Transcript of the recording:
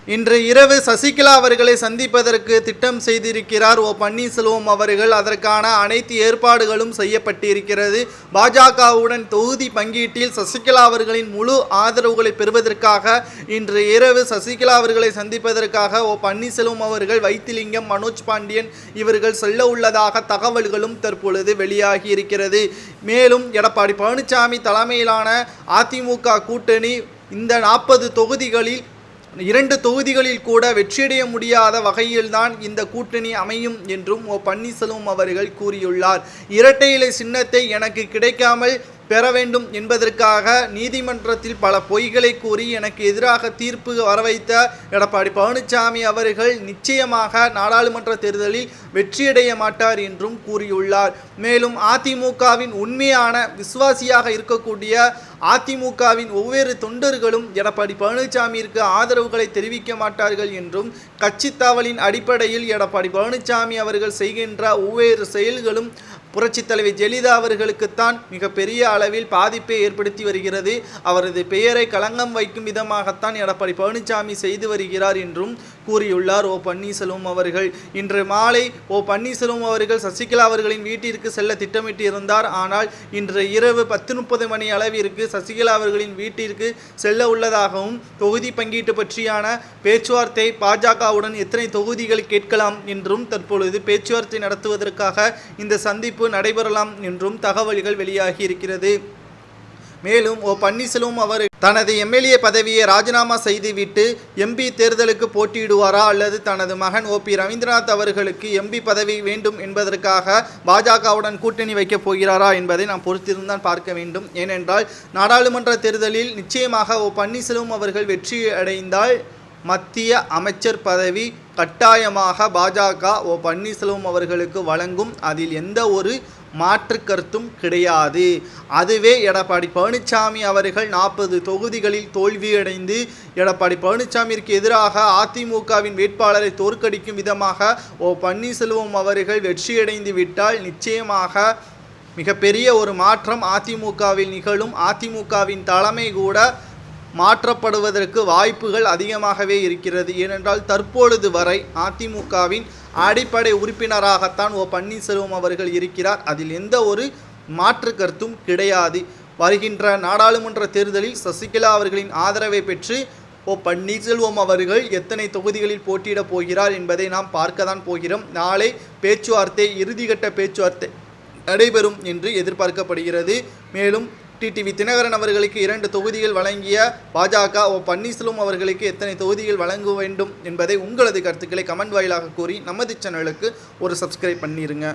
இன்று இரவு சசிகலா அவர்களை சந்திப்பதற்கு திட்டம் செய்திருக்கிறார் ஓ பன்னீர்செல்வம் அவர்கள். அதற்கான அனைத்து ஏற்பாடுகளும் செய்யப்பட்டிருக்கிறது. பாஜகவுடன் தொகுதி பங்கீட்டில் சசிகலா அவர்களின் முழு ஆதரவுகளை பெறுவதற்காக இன்று இரவு சசிகலா அவர்களை சந்திப்பதற்காக ஓ பன்னீர்செல்வம் அவர்கள், வைத்திலிங்கம், மனோஜ் பாண்டியன் இவர்கள் செல்ல உள்ளதாக தகவல்களும் தற்பொழுது வெளியாகி இருக்கிறது. மேலும் எடப்பாடி பழனிசாமி தலைமையிலான அதிமுக கூட்டணி இந்த 40 தொகுதிகளில் 2 தொகுதிகளில் கூட வெற்றியடைய முடியாத வகையில்தான் இந்த கூட்டணி அமையும் என்றும் ஓ பன்னீர்செல்வம் அவர்கள் கூறியுள்ளார். இரட்டை இலை சின்னத்தை எனக்கு கிடைக்காமல் பெற வேண்டும் என்பதற்காக நீதிமன்றத்தில் பல பொய்களை கூறி எனக்கு எதிராக தீர்ப்பு வரவைத்த எடப்பாடி பழனிசாமி அவர்கள் நிச்சயமாக நாடாளுமன்ற தேர்தலில் வெற்றியடைய மாட்டார் என்றும் கூறியுள்ளார். மேலும் அதிமுகவின் உண்மையான விசுவாசியாக இருக்கக்கூடிய அதிமுகவின் ஒவ்வொரு தொண்டர்களும் எடப்பாடி பழனிசாமியிற்கு ஆதரவுகளை தெரிவிக்க மாட்டார்கள் என்றும், கட்சி தாவலின் அடிப்படையில் எடப்பாடி பழனிசாமி அவர்கள் செய்கின்ற ஒவ்வொரு செயல்களும் புரட்சித் தலைவி ஜெயலலிதா அவர்களுக்குத்தான் மிகப்பெரிய அளவில் பாதிப்பை ஏற்படுத்தி வருகிறது. அவரது பெயரை களங்கம் வைக்கும் விதமாகத்தான் எடப்பாடி பழனிசாமி செய்து வருகிறார் என்றும் கூறியுள்ளார் ஓ பன்னீர்செல்வம் அவர்கள். இன்று மாலை ஓ பன்னீர்செல்வம் அவர்கள் சசிகலா அவர்களின் வீட்டிற்கு செல்ல திட்டமிட்டு இருந்தார். ஆனால் இன்று இரவு 10:30 மணி அளவிற்கு சசிகலா அவர்களின் வீட்டிற்கு செல்ல உள்ளதாகவும், தொகுதி பங்கீட்டு பற்றியான பேச்சுவார்த்தை பாஜகவுடன் எத்தனை தொகுதிகள் கேட்கலாம் என்றும் தற்பொழுது பேச்சுவார்த்தை நடத்துவதற்காக இந்த சந்திப்பு நடைபெறலாம் என்றும் தகவல்கள் வெளியாகி இருக்கிறது. மேலும் ஓ பன்னீர்செல்வம் அவர் தனது எம்எல்ஏ பதவியை ராஜினாமா செய்துவிட்டு எம்பி தேர்தலுக்கு போட்டியிடுவாரா அல்லது தனது மகன் ஓ பி ரவீந்திரநாத் அவர்களுக்கு எம்பி பதவி வேண்டும் என்பதற்காக பாஜகவுடன் கூட்டணி வைக்கப் போகிறாரா என்பதை நாம் பொறுத்திருந்தான் பார்க்க வேண்டும். ஏனென்றால் நாடாளுமன்ற தேர்தலில் நிச்சயமாக ஓ பன்னீர்செல்வம் அவர்கள் வெற்றி அடைந்தால் மத்திய அமைச்சர் பதவி கட்டாயமாக பாஜக ஓ பன்னீர்செல்வம் அவர்களுக்கு வழங்கும். அதில் எந்த ஒரு மாற்று கருத்தும் கிடையாது. அதுவே எடப்பாடி பழனிசாமி அவர்கள் 40 தொகுதிகளில் தோல்வியடைந்து எடப்பாடி பழனிசாமிற்கு எதிராக அதிமுகவின் வேட்பாளரை தோற்கடிக்கும் விதமாக ஓ பன்னீர்செல்வம் அவர்கள் வெற்றியடைந்து விட்டால் நிச்சயமாக மிகப்பெரிய ஒரு மாற்றம் அதிமுகவில் நிகழும். அதிமுகவின் தலைமை கூட மாற்றப்படுவதற்கு வாய்ப்புகள் அதிகமாகவே இருக்கிறது. ஏனென்றால் தற்பொழுது வரை அதிமுகவின் அடிப்படை உறுப்பினராகத்தான் ஓ பன்னீர்செல்வம் அவர்கள் இருக்கிறார். அதில் எந்த ஒரு மாற்று கருத்தும் கிடையாது. வருகின்ற நாடாளுமன்ற தேர்தலில் சசிகலா அவர்களின் ஆதரவை பெற்று ஓ பன்னீர்செல்வம் அவர்கள் எத்தனை தொகுதிகளில் போட்டியிடப் போகிறார் என்பதை நாம் பார்க்கத்தான் போகிறோம். நாளை பேச்சுவார்த்தை, இறுதிக்கட்ட பேச்சுவார்த்தை நடைபெறும் என்று எதிர்பார்க்கப்படுகிறது. மேலும் டிடிவி தினகரன் அவர்களுக்கு 2 தொகுதிகள் வழங்கிய பாஜக ஓ பன்னீர்செல்வம் அவர்களுக்கு எத்தனை தொகுதிகள் வழங்க வேண்டும் என்பதை உங்களது கருத்துக்களை கமெண்ட் வாயிலாக கூறி நமது சேனலுக்கு ஒரு சப்ஸ்கிரைப் பண்ணிடுங்க.